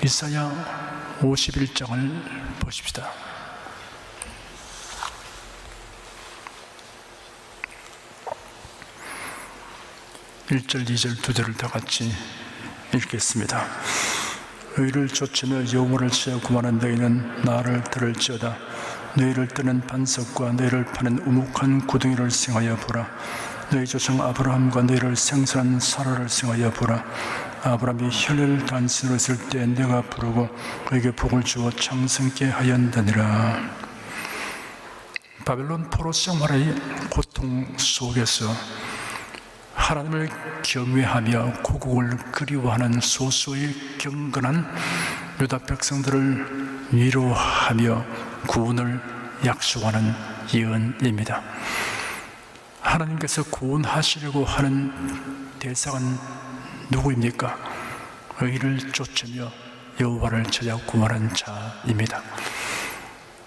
이사야 51장을 보십시다. 1절, 2절, 2절을 다 같이 읽겠습니다. 의를 쫓으며 여호와를 치어 구하는 너희는 나를 들을지어다. 너희를 뜨는 반석과 너희를 파는 우묵한 구덩이를 생하여 보라. 너희 조상 아브라함과 너희를 생산한 사라를 생하여 보라. 아브라함이 혈을 단신으로 있을 때 내가 부르고 그에게 복을 주어 창성케 하였느니라. 바벨론 포로 생활의 고통 속에서 하나님을 경외하며 고국을 그리워하는 소수의 경건한 유다 백성들을 위로하며 구원을 약속하는 예언입니다. 하나님께서 구원하시려고 하는 대상은 누구입니까? 의를 쫓으며 여호와를 찾아 구하는 자입니다.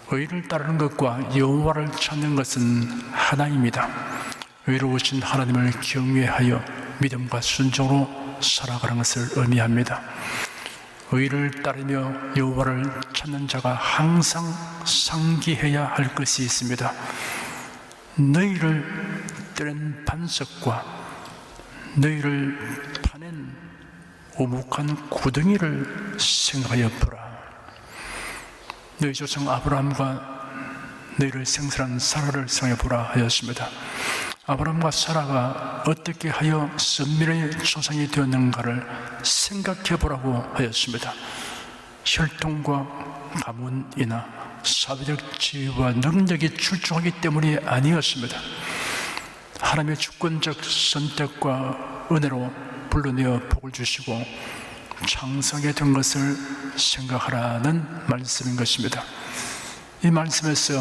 의를 따르는 것과 여호와를 찾는 것은 하나입니다. 의로우신 하나님을 경외하여 믿음과 순종으로 살아가는 것을 의미합니다. 의를 따르며 여호와를 찾는 자가 항상 상기해야 할 것이 있습니다. 너희를 뜨는 반석과 너희를 파낸 오목한 구덩이를 생각하여 보라. 너희 조상 아브라함과 너희를 생산한 사라를 생각해 보라 하였습니다. 아브라함과 사라가 어떻게 하여 선민의 조상이 되었는가를 생각해 보라고 하였습니다. 혈통과 가문이나 사회적 지위와 능력이 출중하기 때문이 아니었습니다. 하나님의 주권적 선택과 은혜로 불러내어 복을 주시고 창성하게 된 것을 생각하라는 말씀인 것입니다. 이 말씀에서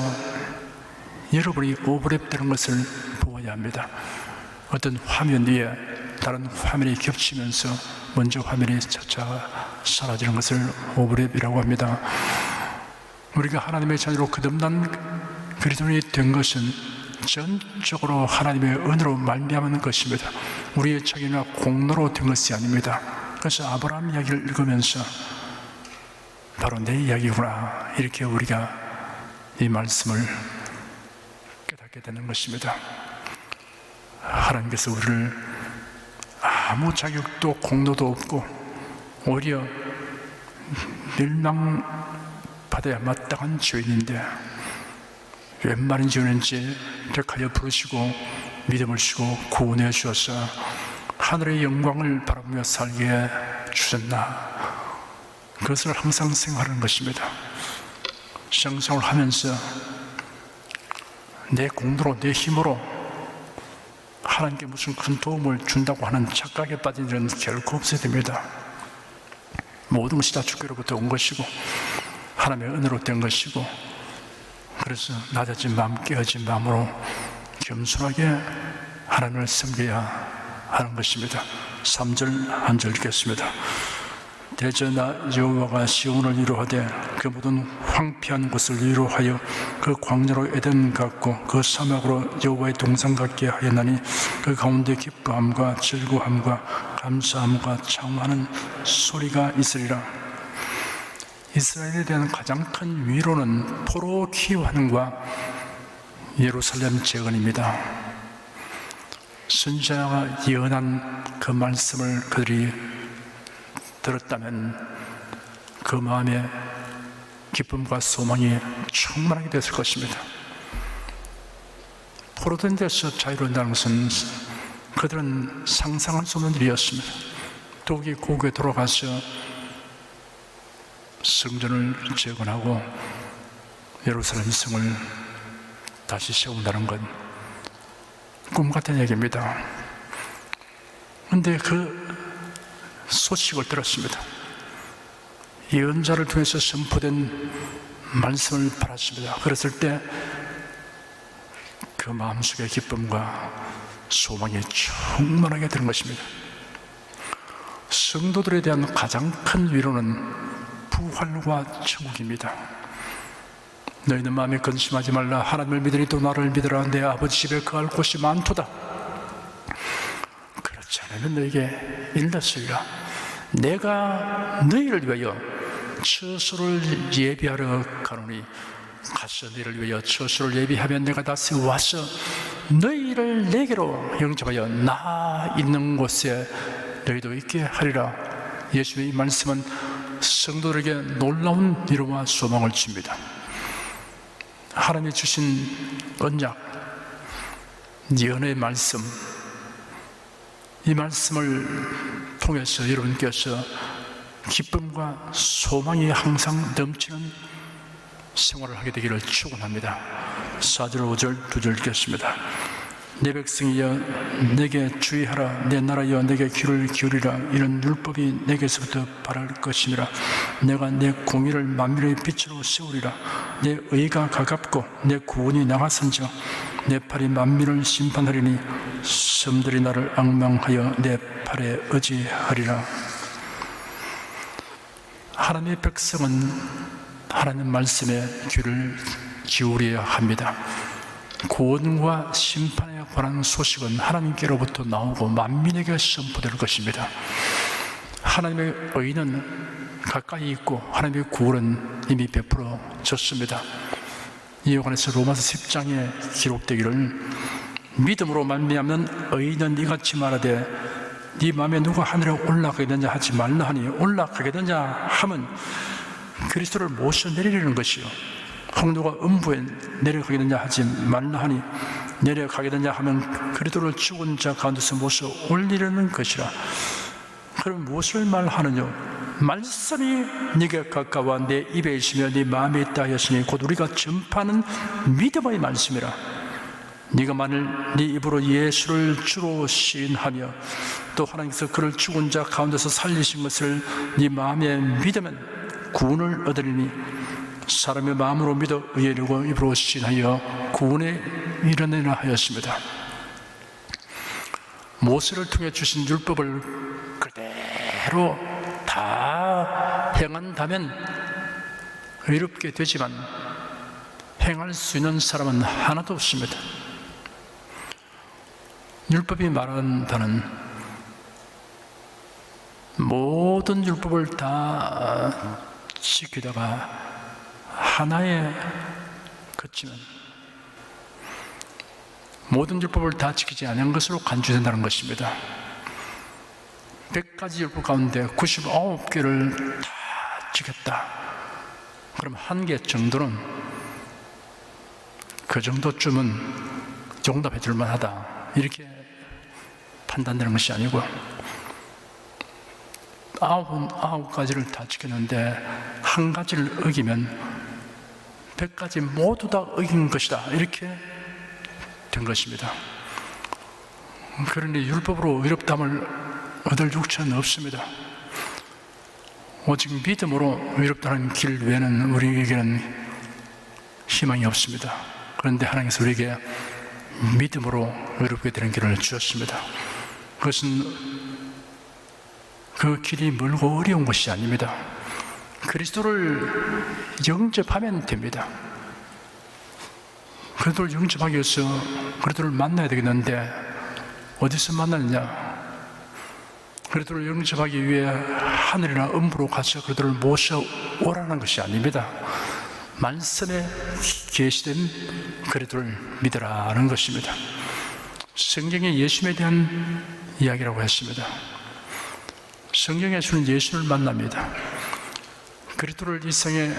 여러분이 오버랩되는 것을 보아야 합니다. 어떤 화면 위에 다른 화면이 겹치면서 먼저 화면이 차차 사라지는 것을 오버랩이라고 합니다. 우리가 하나님의 자녀로 거듭난 그리스도인이 된 것은 전적으로 하나님의 은혜로 말미암은 것입니다. 우리의 자기나 공로로 된 것이 아닙니다. 그래서 아브라함 이야기를 읽으면서 바로 내 이야기구나, 이렇게 우리가 이 말씀을 깨닫게 되는 것입니다. 하나님께서 우리를 아무 자격도 공로도 없고 오히려 멸망받아야 마땅한 죄인인데 웬 말인 지었는지 택하여 부르시고 믿음을 주고 구원해 주어서 하늘의 영광을 바라보며 살게 주셨나, 그것을 항상 생각하는 것입니다. 생성을 하면서 내 공로로 내 힘으로 하나님께 무슨 큰 도움을 준다고 하는 착각에 빠진 일은 결코 없어야 됩니다. 모든 것이 다 주께로부터 온 것이고 하나님의 은혜로 된 것이고, 그래서 낮아진 마음, 깨어진 마음으로 겸손하게 하나님을 섬겨야 하는 것입니다. 3절 한 절 읽겠습니다. 대저나 여호와가 시온을 위로하되 그 모든 황폐한 곳을 위로하여 그 광야로 에덴 같고 그 사막으로 여호와의 동산 같게 하였나니 그 가운데 기뻐함과 즐거움과 감사함과 창화하는 소리가 있으리라. 이스라엘에 대한 가장 큰 위로는 포로 귀환과 예루살렘 재건입니다. 선지자가 예언한 그 말씀을 그들이 들었다면 그 마음에 기쁨과 소망이 충만하게 됐을 것입니다. 포로된 데서 자유로운다는 것은 그들은 상상할 수 없는 일이었습니다. 더욱이 고국에 돌아가서 성전을 재건하고 예루살렘 성을 다시 세운다는 건 꿈 같은 얘기입니다. 그런데 그 소식을 들었습니다. 예언자를 통해서 선포된 말씀을 받았습니다. 그랬을 때 그 마음속의 기쁨과 소망이 충만하게 되는 것입니다. 성도들에 대한 가장 큰 위로는 부활과 천국입니다. 너희는 마음에 근심하지 말라. 하나님을 믿으니 또 나를 믿으라. 내 아버지 집에 거할 곳이 많도다. 그렇지 않으면 너에게 일렀으리라. 내가 너희를 위하여 처소를 예비하러 가노니 가서 너희를 위하여 처소를 예비하면 내가 다시 와서 너희를 내게로 영접하여 나 있는 곳에 너희도 있게 하리라. 예수의 이 말씀은 성도들에게 놀라운 위로와 소망을 줍니다. 하나님이 주신 언약, 연의 말씀, 이 말씀을 통해서 여러분께서 기쁨과 소망이 항상 넘치는 생활을 하게 되기를 축원합니다. 4절 5절 2절 읽겠습니다. 내 백성이여 내게 주의하라. 내 나라여 내게 귀를 기울이라. 이런 율법이 내게서부터 발할 것이니라. 내가 내 공의를 만민의 빛으로 세우리라. 내 의가 가깝고 내 구원이 나가선지라. 내 팔이 만민을 심판하리니 섬들이 나를 앙망하여 내 팔에 의지하리라. 하나님의 백성은 하나님 말씀에 귀를 기울여야 합니다. 구원과 심판에 관한 소식은 하나님께로부터 나오고 만민에게 선포될 것입니다. 하나님의 의는 가까이 있고 하나님의 구원은 이미 베풀어졌습니다. 이에 관해서 로마서 10장에 기록되기를 믿음으로 말미암는 의인은 이같이 말하되 네 마음에 누가 하늘에 올라가게 되냐 하지 말라 하니 올라가게 되냐 함은 그리스도를 모셔 내리려는 것이요 홍도가 음부에 내려가게 되냐 하지 말라 하니 내려가게 되냐 하면 그리스도를 죽은 자 가운데서 모셔 올리려는 것이라. 그럼 무엇을 말하느냐? 말씀이 네게 가까워 내 입에 있으며 네 마음에 있다 하였으니 곧 우리가 전파하는 믿음의 말씀이라. 네가 만일 네 입으로 예수를 주로 시인하며 또 하나님께서 그를 죽은 자 가운데서 살리신 것을 네 마음에 믿으면 구원을 얻으리니 사람의 마음으로 믿어 의에 이르고 입으로 시인하여 구원에 이르느니라 하였습니다. 모세를 통해 주신 율법을 그대로 다 행한다면 의롭게 되지만 행할 수 있는 사람은 하나도 없습니다. 율법이 말한다는 모든 율법을 다 지키다가 하나에 그치면 모든 율법을 다 지키지 않은 것으로 간주된다는 것입니다. 100가지 율법 가운데 99개를 다 지켰다. 그럼 1개 정도는 그 정도쯤은 용납해 줄 만하다. 이렇게 판단되는 것이 아니고 99가지를 다 지켰는데 1가지를 어기면 100가지 모두 다 어긴 것이다. 이렇게 된 것입니다. 그러니 율법으로 의롭다함을 얻을 육체는 없습니다. 오직 믿음으로 의롭다는 길 외에는 우리에게는 희망이 없습니다. 그런데 하나님께서 우리에게 믿음으로 의롭게 되는 길을 주셨습니다. 그것은 그 길이 멀고 어려운 것이 아닙니다. 그리스도를 영접하면 됩니다. 그리스도를 영접하기 위해서 그리스도를 만나야 되겠는데 어디서 만나느냐? 그리스도를 영접하기 위해 하늘이나 음부로 가서 그리스도를 모셔오라는 것이 아닙니다. 말씀에 계시된 그리스도를 믿으라는 것입니다. 성경에 예수님에 대한 이야기라고 했습니다. 성경에서는 예수를 만납니다. 그리스도를 이 세상에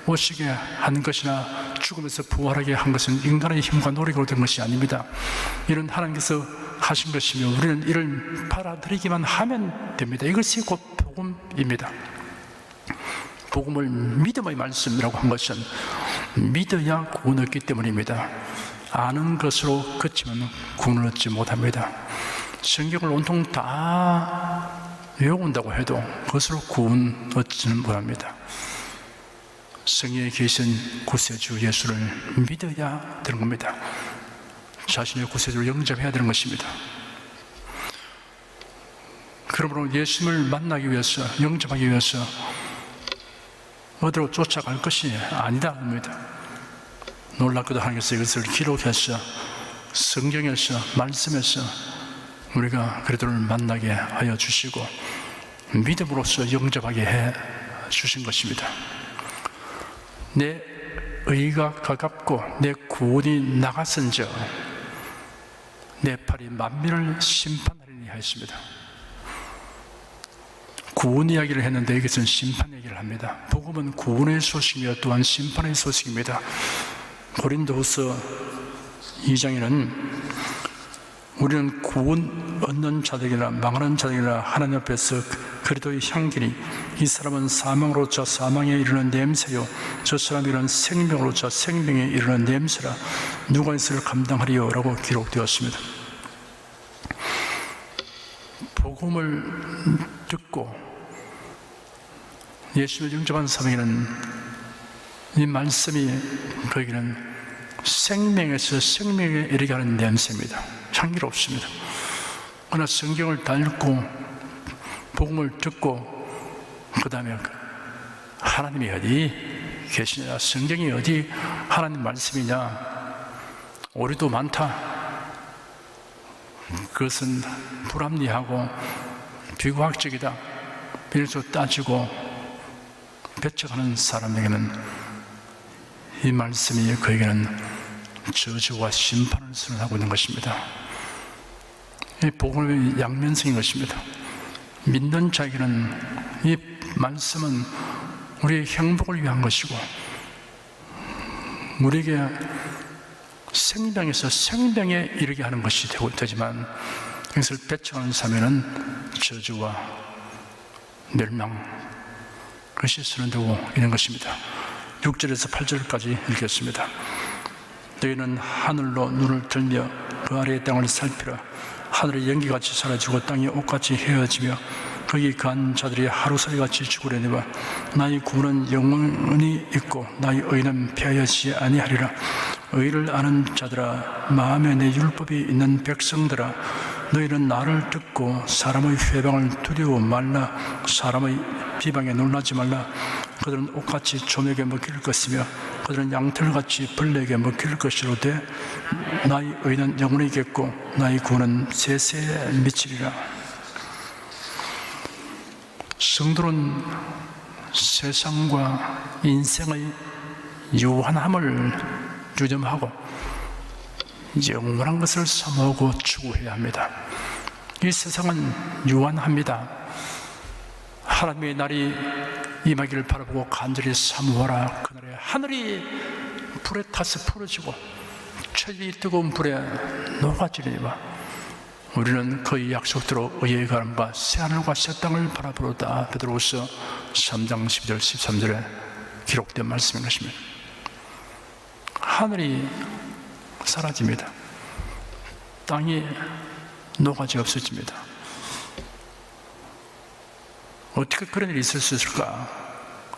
오시게 한 것이나 죽음에서 부활하게 한 것은 인간의 힘과 노력으로 된 것이 아닙니다. 이는 하나님께서 하신 것이며 우리는 이를 받아들이기만 하면 됩니다. 이것이 곧 복음입니다. 복음을 믿음의 말씀이라고 한 것은 믿어야 구원을 얻기 때문입니다. 아는 것으로 그치면 구원을 얻지 못합니다. 성경을 온통 다 외운다고 해도 그것으로 구원 얻지는 못합니다. 성경에 계신 구세주 예수를 믿어야 되는 겁니다. 자신의 구세주를 영접해야 되는 것입니다. 그러므로 예수님을 만나기 위해서, 영접하기 위해서 어디로 쫓아갈 것이 아니다 합니다. 놀랍게도 하나님께서 이것을 기록해서 성경에서, 말씀에서 우리가 그리스도를 만나게 하여 주시고 믿음으로써 영접하게 해 주신 것입니다. 내 의가 가깝고 내 구원이 나갔은즉 내 팔이 만민을 심판하리니 하였습니다. 구원 이야기를 했는데 여기서는 심판 얘기를 합니다. 복음은 구원의 소식이며 또한 심판의 소식입니다. 고린도후서 2장에는 우리는 구원 얻는 자들이나 망하는 자들이나 하나님 앞에서 그리스도의 향기니 이 사람은 사망으로부터 사망에 이르는 냄새요 저 사람이란 생명으로부터 생명에 이르는 냄새라 누가 이것을 감당하리요 라고 기록되었습니다. 복음을 듣고 예수를 영접한 사람에게는 이 말씀이 그에게는 생명에서 생명에 이르게 하는 냄새입니다. 향기롭습니다. 그러나 성경을 다 읽고 복음을 듣고 그 다음에 하나님이 어디 계시냐, 성경이 어디 하나님 말씀이냐, 오류도 많다. 그것은 불합리하고 비과학적이다. 이래서 따지고 배척하는 사람에게는 이 말씀이 그에게는 저주와 심판을 선언하고 있는 것입니다. 이 복음의 양면성인 것입니다. 믿는 자에게는 이 말씀은 우리의 행복을 위한 것이고 우리에게 생명에서 생명에 이르게 하는 것이 되지만 이것을 배척하는 사람에는 저주와 멸망 그것이 선언되고 있는 것입니다. 6절에서 8절까지 읽겠습니다. 너희는 하늘로 눈을 들며 그 아래의 땅을 살피라. 하늘의 연기같이 사라지고 땅이 옷같이 헤어지며 거기 거한 자들이 하루살이같이 죽으려니와 나의 구원은 영원히 있고 나의 의는 패하여지지 아니하리라. 의를 아는 자들아, 마음에 내 율법이 있는 백성들아, 너희는 나를 듣고 사람의 회방을 두려워 말라. 사람의 비방에 놀라지 말라. 그들은 옷같이 조맥에 먹힐 것이며 그들은 양털같이 벌레에게 먹힐 것이로되 나의 의는 영원히 있겠고 나의 구원은 세세에 미치리라. 성도는 세상과 인생의 유한함을 유념하고 영원한 것을 사모하고 추구해야 합니다. 이 세상은 유한합니다. 하나님의 날이 임하기를 바라보고 간절히 사모하라. 그날에 하늘이 불에 타서 풀어지고 천리 뜨거운 불에 녹아지리니와 우리는 그의 약속대로 의의 가람과 새하늘과 새 땅을 바라보로다. 베드로후서 3장 12절 13절에 기록된 말씀인 것입니다. 하늘이 사라집니다. 땅이 녹아지 없어집니다. 어떻게 그런 일이 있을 수 있을까?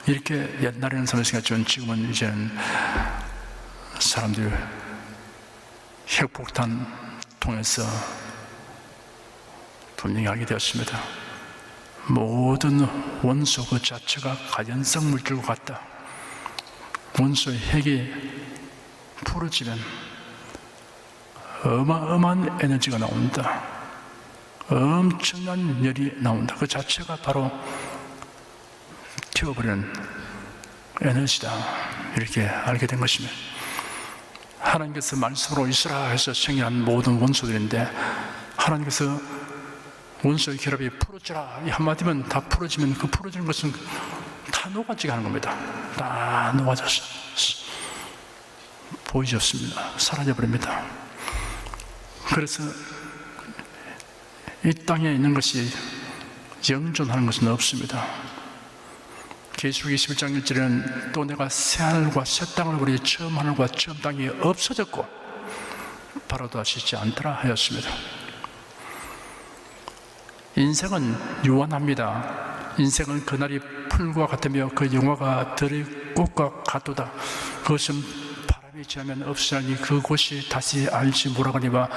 이렇게 옛날에는 생각했지만 지금은 이제는 사람들이 핵폭탄 통해서 분명히 알게 되었습니다. 모든 원소 그 자체가 가연성 물질과 같다. 원소의 핵이 풀어지면 어마어마한 에너지가 나온다. 엄청난 열이 나온다. 그 자체가 바로 튀어버리는 에너지다. 이렇게 알게 된 것입니다. 하나님께서 말씀으로 있으라 해서 생겨난 모든 원소들인데 하나님께서 원소의 결합이 풀어지라 이 한마디면 다 풀어지면 그 풀어지는 것은 다 녹아지게 하는 겁니다. 다 녹아져서 보이지 않습니다. 사라져버립니다. 그래서 이 땅에 있는 것이 영존하는 것은 없습니다. 계시록 21장 1절에는 또 내가 새 하늘과 새 땅을 보니 처음 하늘과 처음 땅이 없어졌고 바로도 하시지 않더라 하였습니다. 인생은 유한합니다. 인생은 그날이 풀과 같으며 그 영화가 들의 꽃과 같도다. 그것은 바람이 지나면 없으나니 그곳이 다시 알지 못하거니와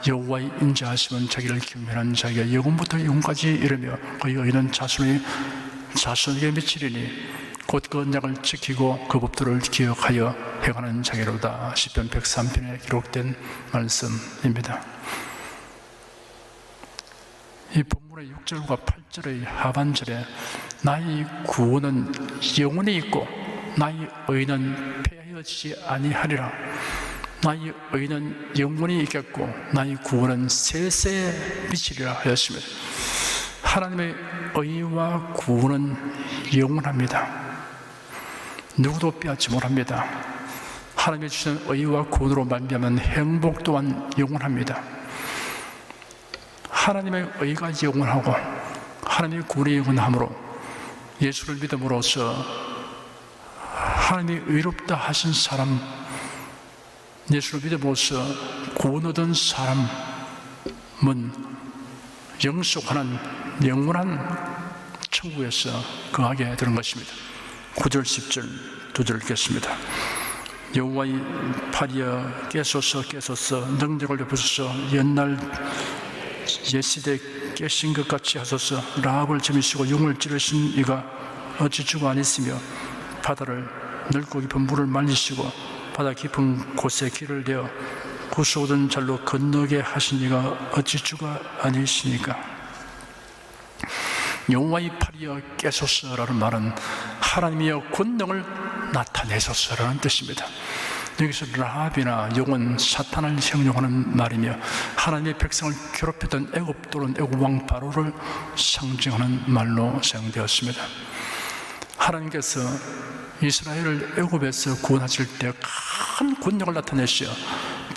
여호와의 인자하심은 자기를 경멸한 자기가 영원부터 영원까지 이르며 그의 의는 자손에게 미치리니 곧 그 언약을 지키고 그 법도를 기억하여 행하는 자기로다. 시편 103편에 기록된 말씀입니다. 이 본문의 오늘 6절과 8절의 하반절에 나의 구원은 영원히 있고 나의 의는 폐하여지지 아니하리라. 나의 의는 영원히 있겠고 나의 구원은 세세에 미치리라 하였습니다. 하나님의 의와 구원은 영원합니다. 누구도 빼앗지 못합니다. 하나님이 주시는 의와 구원으로 말미암은 행복 또한 영원합니다. 하나님의 의가 영원하고 하나님의 구원이 영원하므로 예수를 믿음으로써 하나님이 의롭다 하신 사람, 예수를 믿음으로써 구원 얻은 사람은 영속하는 영원한 천국에서 거하게 되는 것입니다. 9절 10절 2절 읽겠습니다. 여호와의 팔이여 깨소서 깨소서 능력을 베푸소서 옛날 옛시대에 깨신 것 같이 하소서. 라합을 점이시고 용을 찌르신 이가 어찌 죽어 아니으며 바다를 넓고 깊은 물을 말리시고 바다 깊은 곳에 길을 내어 구수오던 잘로 건너게 하신 이가 어찌 죽어 아니시니까. 여호와의 팔이여 깨소서라는 말은 하나님이여 권능을 나타내소서라는 뜻입니다. 여기서 라합이나 용은 사탄을 형용하는 말이며 하나님의 백성을 괴롭혔던 애굽 또는 애굽 왕 바로를 상징하는 말로 사용되었습니다. 하나님께서 이스라엘을 애굽에서 구원하실 때 큰 권력을 나타내시어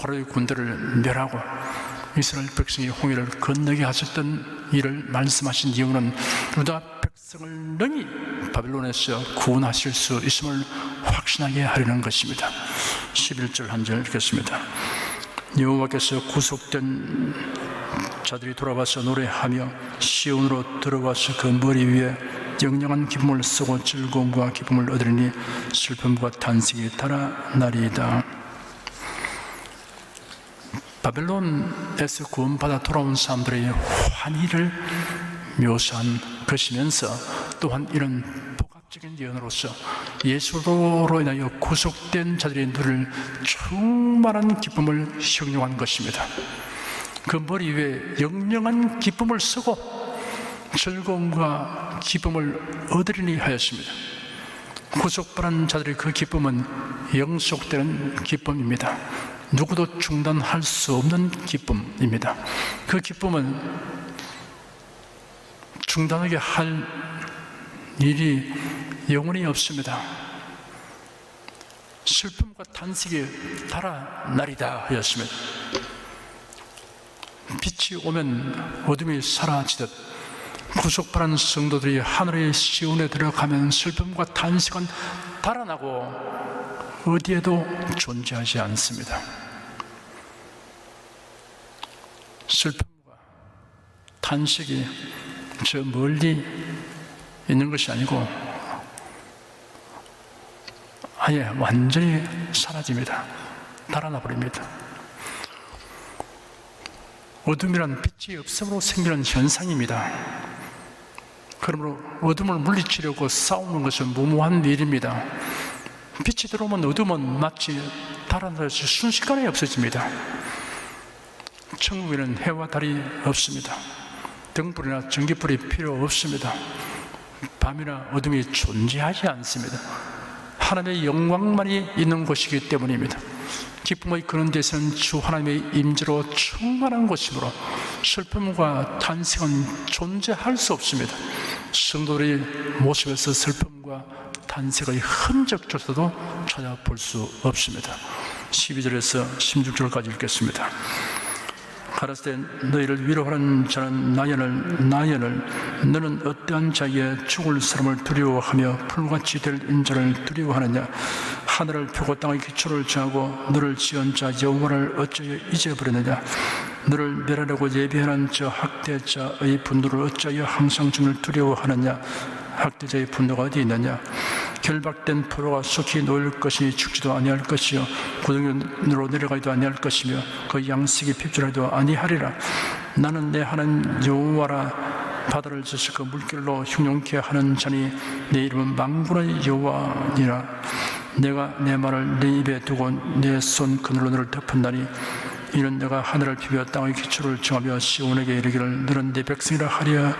바로의 군대를 멸하고 이스라엘 백성이 홍해를 건너게 하셨던 일을 말씀하신 이유는 유다 백성을 능히 바벨론에서 구원하실 수 있음을 확신하게 하려는 것입니다. 11절 한 절 읽겠습니다. 여호와께서 구속된 자들이 돌아와서 노래하며 시온으로 들어와서 그 머리 위에 영영한 기쁨을 쓰고 즐거움과 기쁨을 얻으리니 슬픔과 탄식이 달아나리이다. 바벨론에서 구원받아 돌아온 사람들의 환희를 묘사한 것이면서 또한 이런 복합적인 예언으로서 예수로 인하여 구속된 자들의 누릴 충만한 기쁨을 형용한 것입니다. 그 머리 위에 영영한 기쁨을 쓰고 즐거움과 기쁨을 얻으리니 하였습니다. 구속받은 자들의 그 기쁨은 영속되는 기쁨입니다. 누구도 중단할 수 없는 기쁨입니다. 그 기쁨은 중단하게 할 일이 영원히 없습니다. 슬픔과 탄식이 달아나리다 하였습니다. 빛이 오면 어둠이 사라지듯 구속받은 성도들이 하늘의 시온에 들어가면 슬픔과 탄식은 달아나고 어디에도 존재하지 않습니다. 슬픔과 탄식이 저 멀리 있는 것이 아니고 아예 완전히 사라집니다. 달아나 버립니다. 어둠이란 빛이 없음으로 생기는 현상입니다. 그러므로 어둠을 물리치려고 싸우는 것은 무모한 일입니다. 빛이 들어오면 어둠은 마치 달아나서 순식간에 없어집니다. 천국에는 해와 달이 없습니다. 등불이나 전기불이 필요 없습니다. 밤이나 어둠이 존재하지 않습니다. 하나님의 영광만이 있는 곳이기 때문입니다. 기쁨의 그런 데서는 주 하나님의 임재로 충만한 곳이므로 슬픔과 탄식은 존재할 수 없습니다. 성도의 모습에서 슬픔과 탄식의 흔적조차도 찾아볼 수 없습니다. 12절에서 16절까지 읽겠습니다. 가라사대 너희를 위로하는 자는 나연을 너는 어떠한 자기의 죽을 사람을 두려워하며 풀같이 될 인자를 두려워하느냐. 하늘을 펴고 땅의 기초를 정하고 너를 지은 자 여호와를 어찌하여 잊어버렸느냐. 너를 멸하려고 예비하는 저 학대자의 분노를 어찌하여 항상 주를 두려워하느냐. 학대자의 분노가 어디 있느냐. 결박된 포로가 속히 놓일 것이니 죽지도 아니할 것이요 구덩이로 내려가기도 아니할 것이며 그 양식이 핍절하기도 아니하리라. 나는 내 하나님 여호와라. 바다를 지으시고 그 물결로 흉용케 하는 자니 내 이름은 만군의 여호와니라. 내가 내 말을 내 입에 두고 내 손 그늘로 너를 덮은다니 이는 내가 하늘을 비벼 땅의 기초를 정하며 시온에게 이르기를 너는 내 백성이라 하려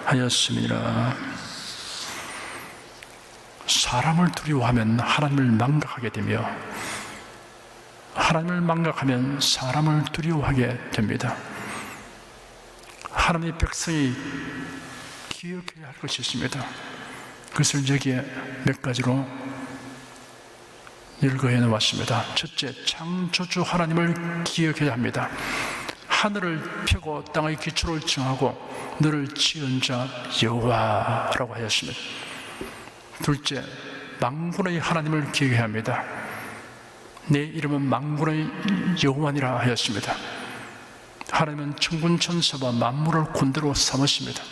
하였음이니라. 사람을 두려워하면 하나님을 망각하게 되며 하나님을 망각하면 사람을 두려워하게 됩니다. 하나님의 백성이 기억해야 할 것이 있습니다. 그것을 여기에 몇 가지로 일거해 놓았습니다. 첫째, 창조주 하나님을 기억해야 합니다. 하늘을 펴고 땅의 기초를 정하고 너를 지은 자 여호와라고 하였습니다. 둘째, 만군의 하나님을 기억해야 합니다. 내 이름은 만군의 여호와니라 하였습니다. 하나님은 천군 천사와 만물을 군대로 삼으십니다.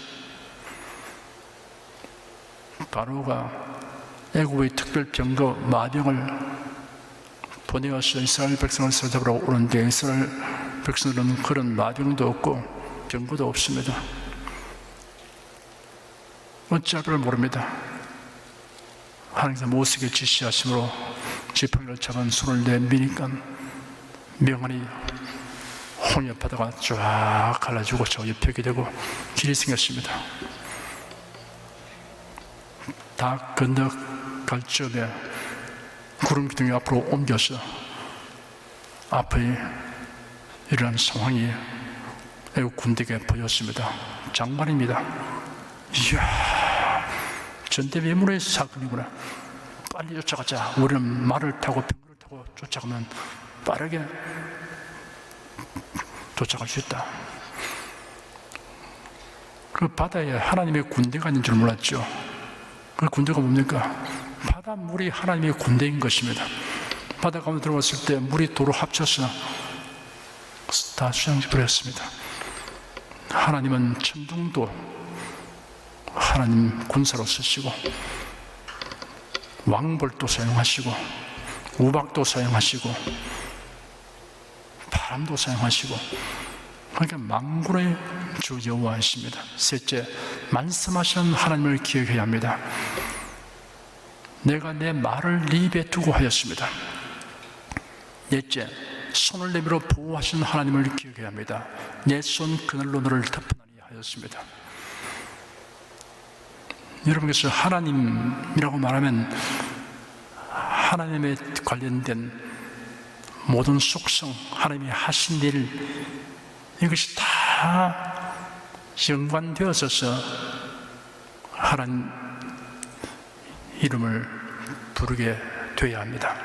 바로가 애굽의 특별 병거 마병을 보내어서 이스라엘 백성을 사로잡으러 오는데 이스라엘 백성들은 그런 마병도 없고 병거도 없습니다. 어찌할 줄 모릅니다. 하나님께서 모세에게 지시하심으로 지팡이를 잡은 손을 내미니까 명안이 홍역바다가 쫙 갈라지고 저 옆벽이 되고 길이 생겼습니다. 다 건너갈 즈음에 구름 기둥이 앞으로 옮겨서 앞에 일어난 상황이 애국 군대에게 보였습니다. 장관입니다. 이야, 전대미문의 사건이구나. 빨리 쫓아가자. 우리는 말을 타고 병거를 타고 쫓아가면 빠르게 쫓아갈 수 있다. 그 바다에 하나님의 군대가 있는 줄 몰랐죠. 그 군대가 뭡니까? 바닷물이 하나님의 군대인 것입니다. 바다 가운데 들어갔을 때 물이 도로 합쳐서 다 수장버렸습니다. 하나님은 천둥도 하나님 군사로 쓰시고 왕벌도 사용하시고 우박도 사용하시고 바람도 사용하시고 그러니까 만군의 주 여호와이십니다. 셋째, 말씀하시는 하나님을 기억해야 합니다. 내가 내 말을 네 입에 두고 하였습니다. 넷째, 손을 내밀어 보호하시는 하나님을 기억해야 합니다. 내 손 그늘로 너를 덮으나니 하였습니다. 여러분께서 하나님이라고 말하면 하나님에 관련된 모든 속성, 하나님이 하신 일, 이것이 다 연관되어서 하나님 이름을 부르게 되어야 합니다.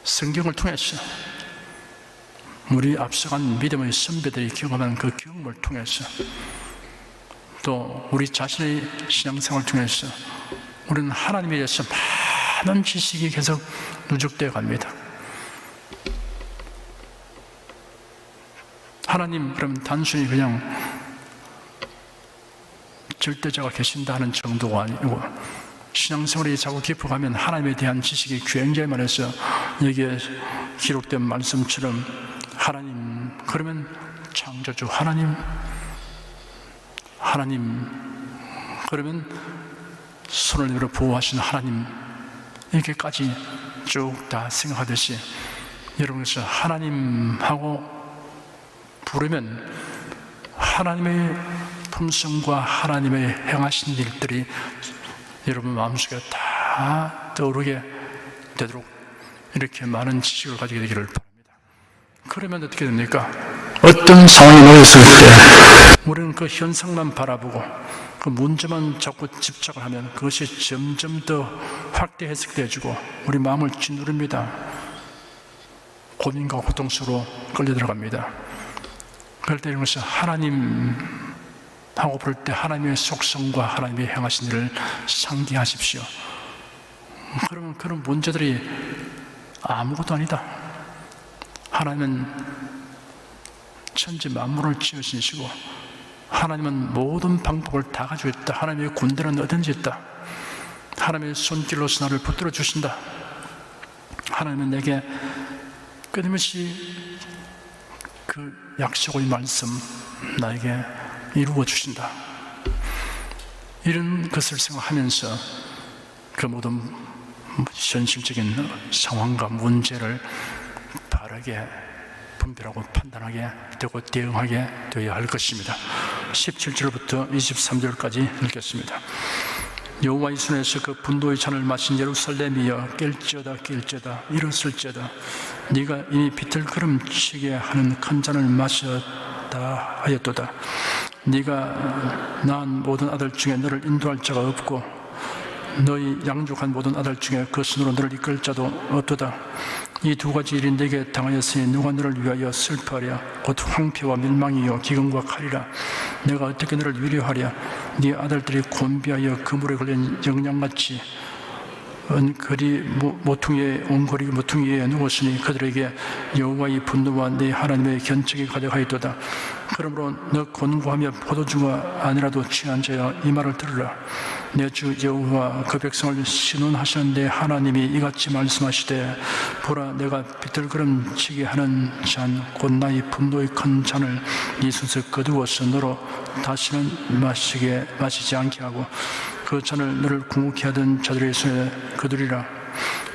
성경을 통해서 우리 앞서간 믿음의 선배들이 경험한 그 경험을 통해서 또 우리 자신의 신앙생활을 통해서 우리는 하나님에 대해서 많은 지식이 계속 누적되어 갑니다. 하나님, 그럼 단순히 그냥 절대자가 계신다 하는 정도가 아니고 신앙생활이 자꾸 깊어가면 하나님에 대한 지식이 굉장히 많아서 여기에 기록된 말씀처럼 하나님, 그러면 창조주 하나님, 그러면 손을 내밀어 보호하시는 하나님, 이렇게까지 쭉 다 생각하듯이 여러분께서 하나님하고 부르면 하나님의 품성과 하나님의 행하신 일들이 여러분 마음속에 다 떠오르게 되도록 이렇게 많은 지식을 가지게 되기를 바랍니다. 그러면 어떻게 됩니까? 어떤 상황이 놓였을 때 우리는 그 현상만 바라보고 그 문제만 자꾸 집착을 하면 그것이 점점 더 확대 해석되어지고 우리 마음을 짓누릅니다. 고민과 고통 속으로 끌려 들어갑니다. 그럴 때 이런 것을 하나님하고 부를 때 하나님의 속성과 하나님의 행하신 일을 상기하십시오. 그러면 그런 문제들이 아무것도 아니다. 하나님은 천지 만물을 지으시고 하나님은 모든 방법을 다 가지고 있다. 하나님의 군대는 어딘지 있다. 하나님의 손길로서 나를 붙들어 주신다. 하나님은 내게 끊임없이 그 약속의 말씀 나에게 이루어 주신다. 이런 것을 생각하면서 그 모든 현실적인 상황과 문제를 바르게 분별하고 판단하게 되고 대응하게 되어야 할 것입니다. 17절부터 23절까지 읽겠습니다. 여호와의 손에서 그 분노의 잔을 마신 예루살렘이여 깰지어다 일어설지어다. 네가 이미 비틀거름치게 하는 큰 잔을 마셨다 하였도다. 네가 낳은 모든 아들 중에 너를 인도할 자가 없고 너희 양육한 모든 아들 중에 그 손으로 너를 이끌 자도 없도다. 이 두 가지 일이 네게 당하였으니 누가 너를 위하여 슬퍼하랴. 곧 황폐와 멸망이요 기근과 칼이라. 내가 어떻게 너를 위로하랴. 네 아들들이 곤비하여 그물에 걸린 영양같이 은거리 모퉁이에 온거리 모퉁이에 누웠으니 그들에게 여호와의 분노와 네 하나님의 견책이 가득하였도다. 그러므로 너 곤고하며 포도주가 아니라도 취한 자여 이 말을 들으라. 내 주 여호와 그 백성을 신원하신 내 하나님이 이같이 말씀하시되 보라 내가 비틀거름치게 하는 잔 곧 나의 분노의 큰 잔을 네 손에서 거두어서 너로 다시는 마시지 않게 하고 그 잔을 너를 궁극해 하던 자들의 손에 거두리라.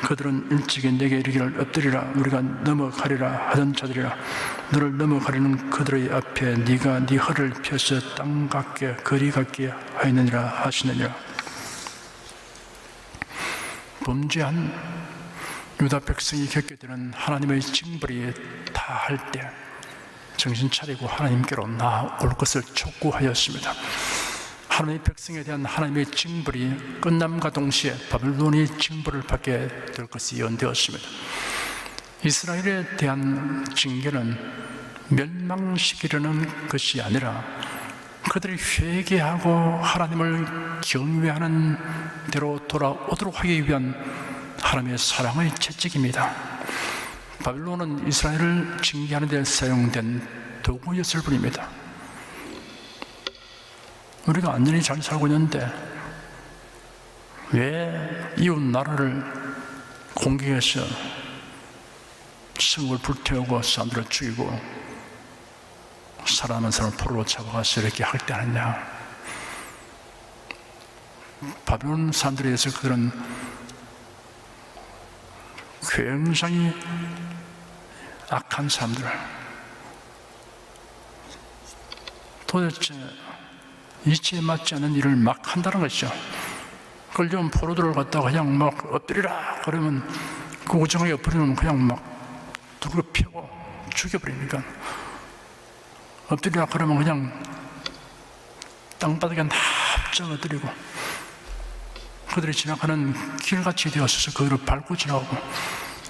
그들은 일찍이 내게 이르기를 엎드리라 우리가 넘어가리라 하던 자들이라. 너를 넘어가리는 그들의 앞에 네가 네 허를 펴서 땅 같게 거리 같게 하였느니라 하시느니라. 범죄한 유다 백성이 겪게 되는 하나님의 징벌이 다할 때 정신 차리고 하나님께로 나아올 것을 촉구하였습니다. 하나님의 백성에 대한 하나님의 징벌이 끝남과 동시에 바벨론이 징벌을 받게 될 것이 예언되었습니다. 이스라엘에 대한 징계는 멸망시키려는 것이 아니라 그들이 회개하고 하나님을 경외하는 대로 돌아오도록 하기 위한 하나님의 사랑의 채찍입니다. 바벨론은 이스라엘을 징계하는 데 사용된 도구였을 뿐입니다. 우리가 안전히 잘 살고 있는데 왜 이웃 나라를 공격해서 성을 불태우고 사람들을 죽이고 살아남은 사람을 포로로 잡아가서 이렇게 학대하느냐. 바벨론 사람들에 대해서 그들은 굉장히 악한 사람들, 도대체 이치에 맞지 않는 일을 막 한다는 것이죠. 끌려온 포로들을 갖다가 그냥 막 엎드리라 그러면 그 우정하게 엎드리면 그냥 막 두루 펴고 죽여버리니까, 엎드리라 그러면 그냥 땅바닥에 납작 엎드리고 그들이 지나가는 길같이 되어서 그들을 밟고 지나가고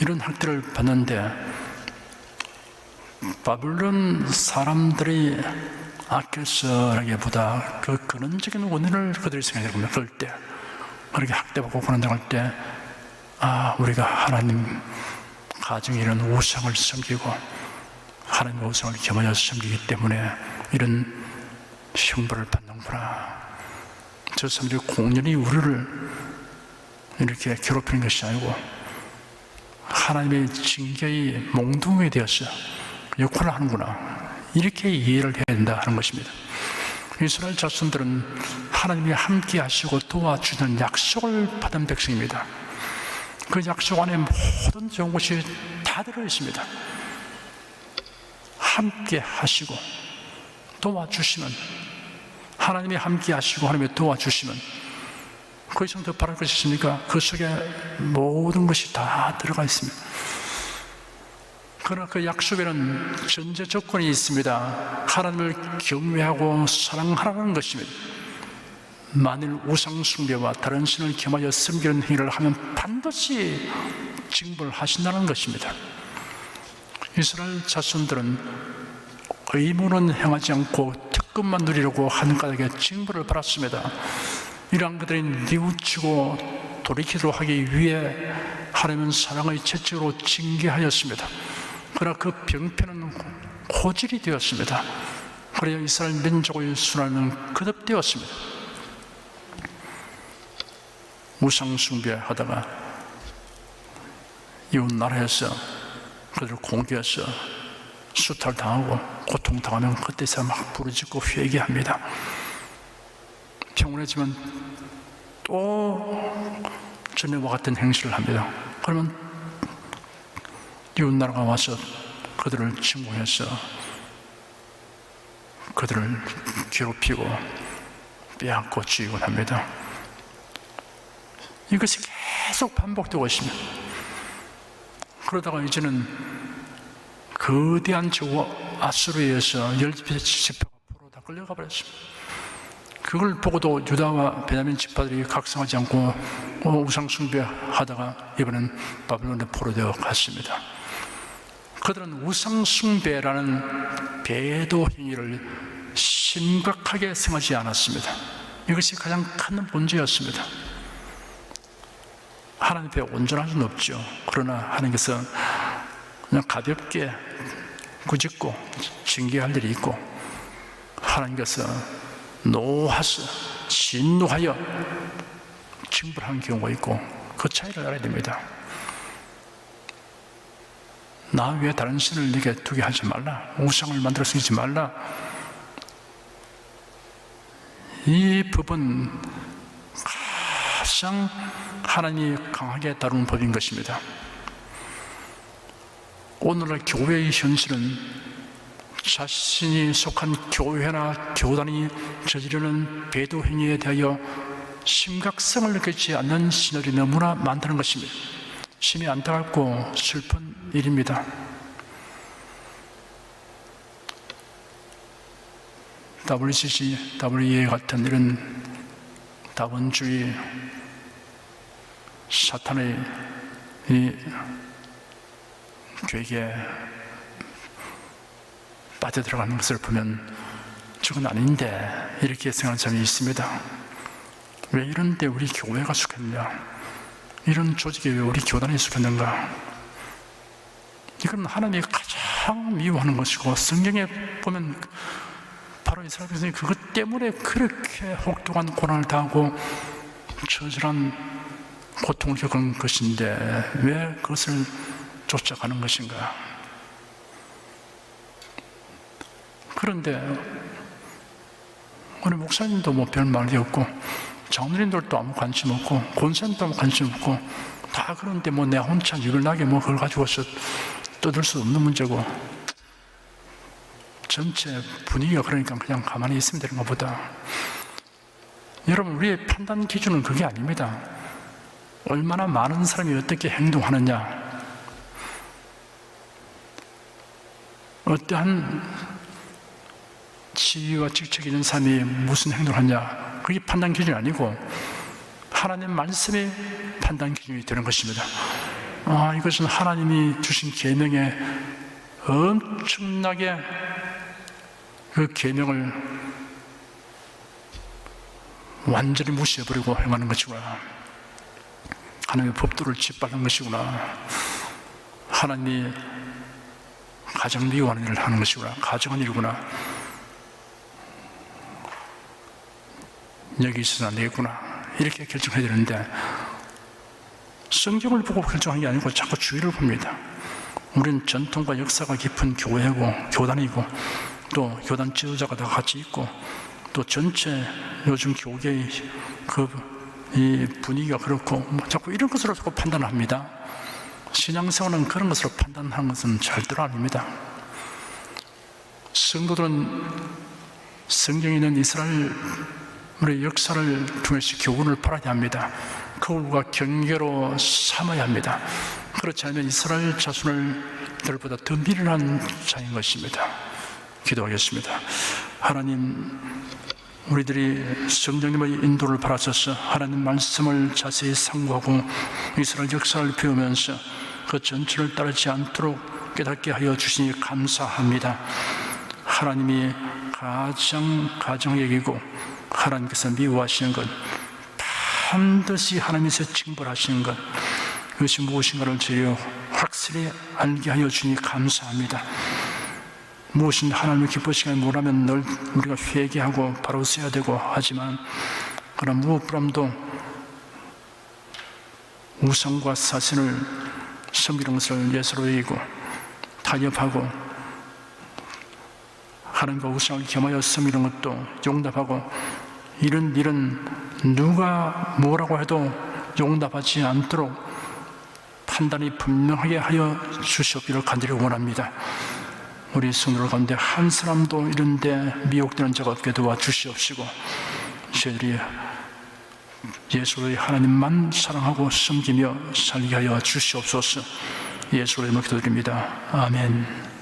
이런 학대를 받는데, 바벨론 사람들이 아껴서라기보다 그 근원적인 원인을 그들이 생각해 보면, 그럴 때 그렇게 학대받고 고난당할 때, 우리가 하나님 가정에 이런 우상을 섬기고 하나님의 우상을 겸하여 섬기기 때문에 이런 형벌을 받는구나. 저 사람들이 공연히 우리를 이렇게 괴롭히는 것이 아니고 하나님의 징계의 몽둥이 되어서 역할을 하는구나, 이렇게 이해를 해야 된다 하는 것입니다. 이스라엘 자손들은 하나님이 함께 하시고 도와주는 약속을 받은 백성입니다. 그 약속 안에 모든 좋은 것이 다 들어있습니다. 함께 하시고 도와주시면, 하나님이 함께 하시고 하나님이 도와주시면 그 이상 더 바랄 것이 있습니까? 그 속에 모든 것이 다 들어가 있습니다. 그러나 그 약속에는 전제 조건이 있습니다. 하나님을 경외하고 사랑하라는 것입니다. 만일 우상 숭배와 다른 신을 겸하여 섬기는 행위를 하면 반드시 징벌하신다는 것입니다. 이스라엘 자손들은 의무는 행하지 않고 특권만 누리려고 하는 까닭에 징벌을 받았습니다. 이러한 그들이 뉘우치고 돌이키도록 하기 위해 하나님은 사랑의 채찍으로 징계하였습니다. 그러나 그 병폐는 고질이 되었습니다. 그래야 이스라엘 민족의 순환은 거듭되었습니다. 우상 숭배하다가 이웃 나라에서 그들을 공격해서 수탈당하고 고통당하면 그때서 막 부르짖고 회개합니다. 평온해지면 또 전에와 같은 행실을 합니다. 그러면 이웃나라가 와서 그들을 침공해서 그들을 괴롭히고 빼앗고 죽이곤 합니다. 이것이 계속 반복되고 있습니다. 그러다가 이제는 거대한 제국 아수르에서 10지파가 포로로 다 끌려가 버렸습니다. 그걸 보고도 유다와 베냐민 지파들이 각성하지 않고 우상 숭배하다가 이번엔 바벨론에 포로되어 갔습니다. 그들은 우상 숭배라는 배도 행위를 심각하게 생각하지 않았습니다. 이것이 가장 큰 문제였습니다. 하나님 앞에 온전할 수는 없죠. 그러나 하나님께서 그냥 가볍게 꾸짖고 징계할 일이 있고, 하나님께서 노하셔 진노하여 징벌하는 경우가 있고, 그 차이를 알아야 됩니다. 나 외에 다른 신을 네게 두게 하지 말라, 우상을 만들어 쓰지 말라. 이 법은 가장 하나님이 강하게 다루는 법인 것입니다. 오늘날 교회의 현실은 자신이 속한 교회나 교단이 저지르는 배도 행위에 대하여 심각성을 느끼지 않는 신들이 너무나 많다는 것입니다. 심히 안타깝고 슬픈 일입니다. WCC, WEA 같은 이런 다원주의 사탄의 이 교회에 빠져들어가는 것을 보면 저건 아닌데 이렇게 생각하는 사람이 있습니다. 왜 이런데 우리 교회가 속했냐, 이런 조직에 왜 우리 교단이 속했는가. 이건 하나님이 가장 미워하는 것이고, 성경에 보면 바로 이스라엘 백성이 그것 때문에 그렇게 혹독한 고난을 당하고 처절한 고통을 겪은 것인데 왜 그것을 쫓아가는 것인가. 그런데 우리 목사님도 뭐 별 말이 없고, 장로님들도 아무 관심 없고, 권사님도 아무 관심 없고, 다 그런데 뭐 내가 혼자 유별나게 뭐 그걸 가지고서 떠들 수 없는 문제고, 전체 분위기가 그러니까 그냥 가만히 있으면 되는 것보다, 여러분, 우리의 판단 기준은 그게 아닙니다. 얼마나 많은 사람이 어떻게 행동하느냐, 어떠한 지위와 직책이 있는 사람이 무슨 행동을 하냐, 그게 판단 기준이 아니고 하나님 말씀이 판단 기준이 되는 것입니다. 이것은 하나님이 주신 계명에 엄청나게 그 계명을 완전히 무시해버리고 행하는 것이구나. 하나님의 법도를 짓밟는 것이구나. 하나님이 가장 미워하는 일을 하는 것이구나. 가정한 일이구나. 여기 있어서는 안 되겠구나. 이렇게 결정해야 되는데, 성경을 보고 결정하는 게 아니고 자꾸 주위를 봅니다. 우리는 전통과 역사가 깊은 교회고 교단이고, 또 교단 지도자가 다 같이 있고, 또 전체 요즘 교계의 이 분위기가 그렇고, 자꾸 이런 것으로 자꾸 판단을 합니다. 신앙생활은 그런 것으로 판단하는 것은 절대로 아닙니다. 성도들은 성경에 있는 이스라엘의 역사를 통해서 교훈을 팔아야 합니다. 그들과 경계로 삼아야 합니다. 그렇지 않으면 이스라엘 자손들보다 더 미련한 자인 것입니다. 기도하겠습니다. 하나님, 우리들이 성령님의 인도를 받아서 하나님 말씀을 자세히 상고하고 이스라엘 역사를 배우면서 그 전체를 따르지 않도록 깨닫게 하여 주시니 감사합니다. 하나님이 가장 여기고 하나님께서 미워하시는 것, 반드시 하나님께서 징벌하시는 것, 그것이 무엇인가를 저희 확실히 알게 하여 주니 감사합니다. 무엇인 하나님을 기뻐하시게 뭐라면 늘 우리가 회개하고 바로 서야 되고 하지만, 그러나 무엇보다도 우상과 사신을 섬기는 것을 예수로 여기고 타협하고, 하나님과 우상을 겸하여 섬기는 것도 용납하고, 이런 일은 누가 뭐라고 해도 용납하지 않도록 판단이 분명하게 하여 주시옵기를 간절히 원합니다. 우리 성도들 가운데 한 사람도 이런데 미혹되는 자가 없게 도와주시옵시고, 저희들이 예수의 하나님만 사랑하고 섬기며 살게 하여 주시옵소서. 예수의 이름으로 기도드립니다. 아멘.